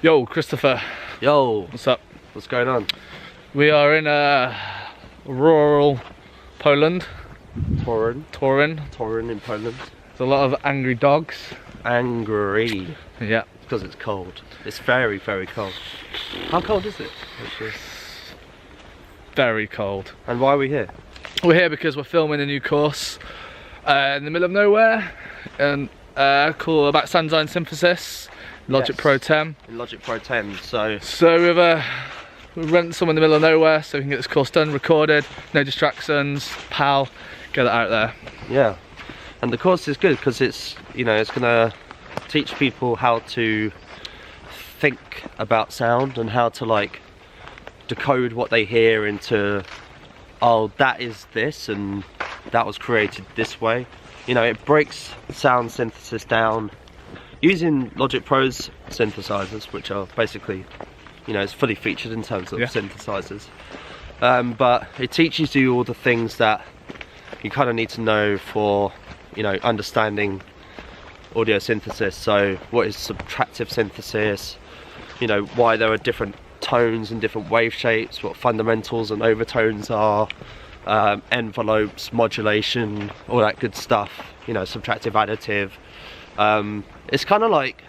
Yo, Christopher. Yo, What's up? what's going on? We are in rural Poland. Toruń in Poland. There's a lot of angry dogs. Angry. Yeah. Because it's cold. It's very, very cold. How cold is it? Actually? Very cold. And why are we here? We're here because we're filming a new course in the middle of nowhere, and called about sound design synthesis, Logic Yes. Pro 10. In Logic Pro 10. So We've rented somewhere in the middle of nowhere so we can get this course done, recorded, no distractions, PAL, get it out there. yeah, and the course is good because it's it's gonna teach people how to think about sound and how to like decode what they hear into, oh, that is this and that was created this way. It breaks sound synthesis down using Logic Pro's synthesizers, which are basically, it's fully featured in terms of synthesizers. But it teaches you all the things that you kind of need to know for, understanding audio synthesis. So what is subtractive synthesis? Why there are different tones and different wave shapes, what fundamentals and overtones are, envelopes, modulation, all that good stuff. Subtractive, additive. It's kind of like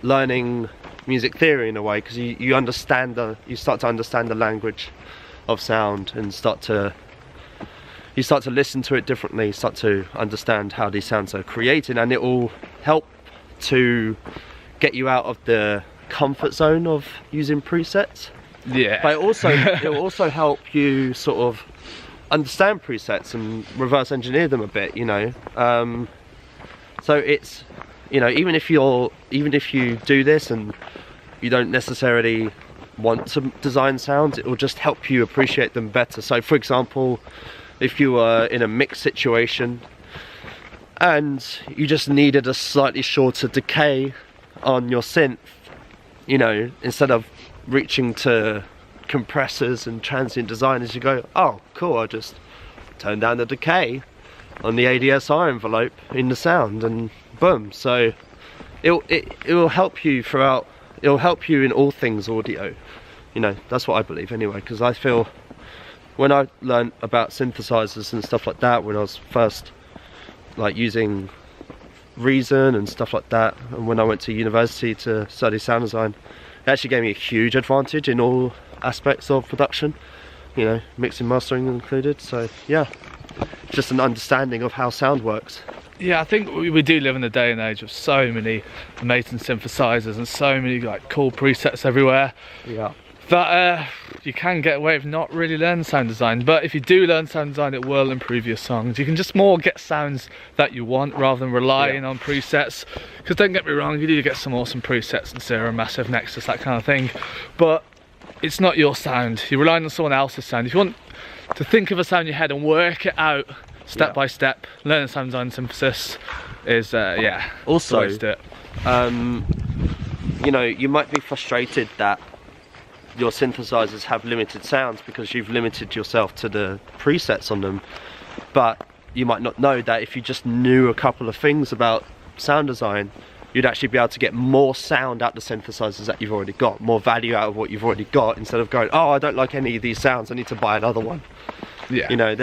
learning music theory in a way, because you start to understand the language of sound and you start to listen to it differently, you start to understand how these sounds are created, and it will help to get you out of the comfort zone of using presets. Yeah. But it will also help you sort of understand presets and reverse engineer them a bit, so it's, even if you do this and you don't necessarily want to design sounds, it will just help you appreciate them better. So for example, if you were in a mix situation and you just needed a slightly shorter decay on your synth, instead of reaching to compressors and transient designers, you go, oh cool, I just turn down the decay on the ADSR envelope in the sound and boom. So it will help you throughout. It'll help you in all things audio. That's what I believe anyway, because I feel when I learned about synthesizers and stuff like that, when I was first like using Reason and stuff like that, and when I went to university to study sound design, it actually gave me a huge advantage in all aspects of production, mixing, mastering included. So yeah, just an understanding of how sound works. Yeah, I think we do live in a day and age of so many amazing synthesizers and so many like cool presets everywhere. Yeah. That you can get away with not really learning sound design, but if you do learn sound design, it will improve your songs. You can just more get sounds that you want rather than relying on presets. Because don't get me wrong, you do get some awesome presets in Serum, Massive, Nexus, that kind of thing, but it's not your sound. You're relying on someone else's sound. If you want to think of a sound in your head and work it out step by step, learning sound design synthesis is Also, the way to do it. you might be frustrated that your synthesizers have limited sounds because you've limited yourself to the presets on them, but you might not know that if you just knew a couple of things about sound design, you'd actually be able to get more sound out the synthesizers that you've already got, more value out of what you've already got, instead of going, oh, I don't like any of these sounds, I need to buy another one. Yeah.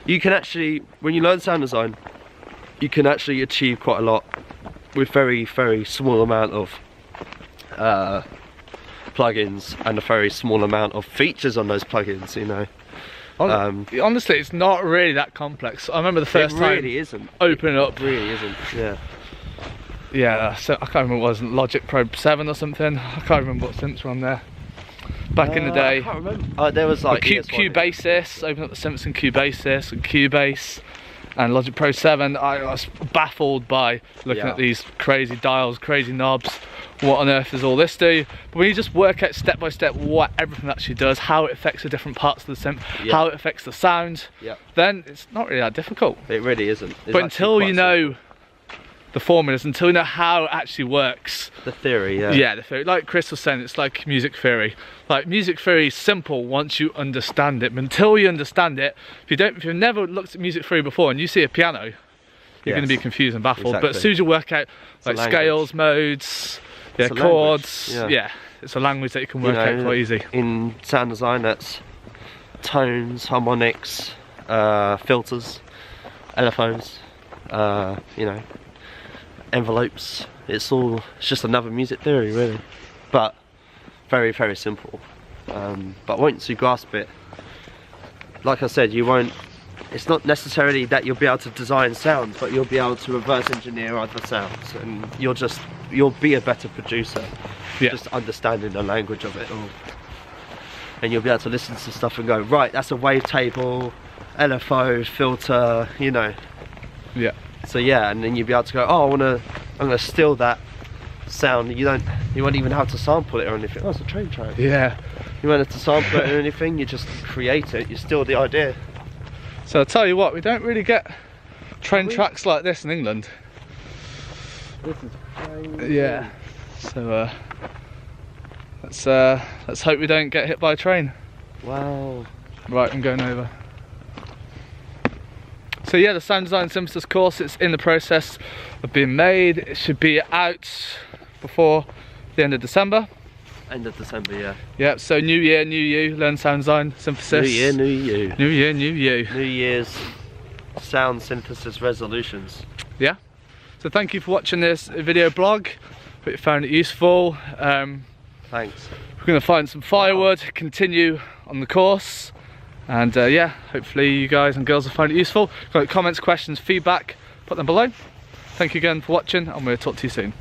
You can actually, when you learn sound design, you can actually achieve quite a lot with very, very small amount of plugins and a very small amount of features on those plugins, Honestly, it's not really that complex. I remember the first time. It really isn't. Opening up. It really isn't. Yeah. Yeah, so I can't remember what it was, Logic Pro 7 or something. I can't remember what synths were on there. Back in the day. I can't remember. There was like Cubasis, open up the synths in Cubasis and Cubase and Logic Pro 7. I was baffled by looking at these crazy dials, crazy knobs. What on earth does all this do? But when you just work out step by step what everything actually does, how it affects the different parts of the synth, how it affects the sound, then it's not really that difficult. It really isn't. But until you know the formulas, until you know how it actually works. The theory, the theory. Like Chris was saying, it's like music theory. Like music theory is simple once you understand it, but until you understand it, if you've never looked at music theory before and you see a piano, you're going to be confused and baffled. Exactly. But as soon as you work out like scales, modes, Yeah, It's a chords. language, Yeah, it's a language that you can work out quite easy. In sound design, that's tones, harmonics, filters, LFOs, you know, envelopes. It's just another music theory, really, but very, very simple. But once you grasp it, like I said, you won't. It's not necessarily that you'll be able to design sounds, but you'll be able to reverse engineer other sounds, and you'll be a better producer. Yeah. Just understanding the language of it all, and you'll be able to listen to stuff and go, right, that's a wavetable, LFO, filter, you know. Yeah. So yeah, and then you'll be able to go, oh, I'm gonna steal that sound. You won't even have to sample it or anything. Oh, it's a train track. Yeah. You won't have to sample it or anything. You just create it. You steal the idea. So I'll tell you what, we don't really get train tracks like this in England. This is crazy. Yeah. So let's hope we don't get hit by a train. Wow. Right, I'm going over. So yeah, the sound design synthesis course, it's in the process of being made. It should be out before the end of December. End of December, yeah. Yeah, so new year, new you, learn sound design synthesis. New year, new you. New year, new you. New Year's sound synthesis resolutions. Yeah. So thank you for watching this video blog. Hope you found it useful. Thanks. We're going to find some firewood, continue on the course, and yeah, hopefully you guys and girls will find it useful. Got comments, questions, feedback, put them below. Thank you again for watching, and we'll talk to you soon.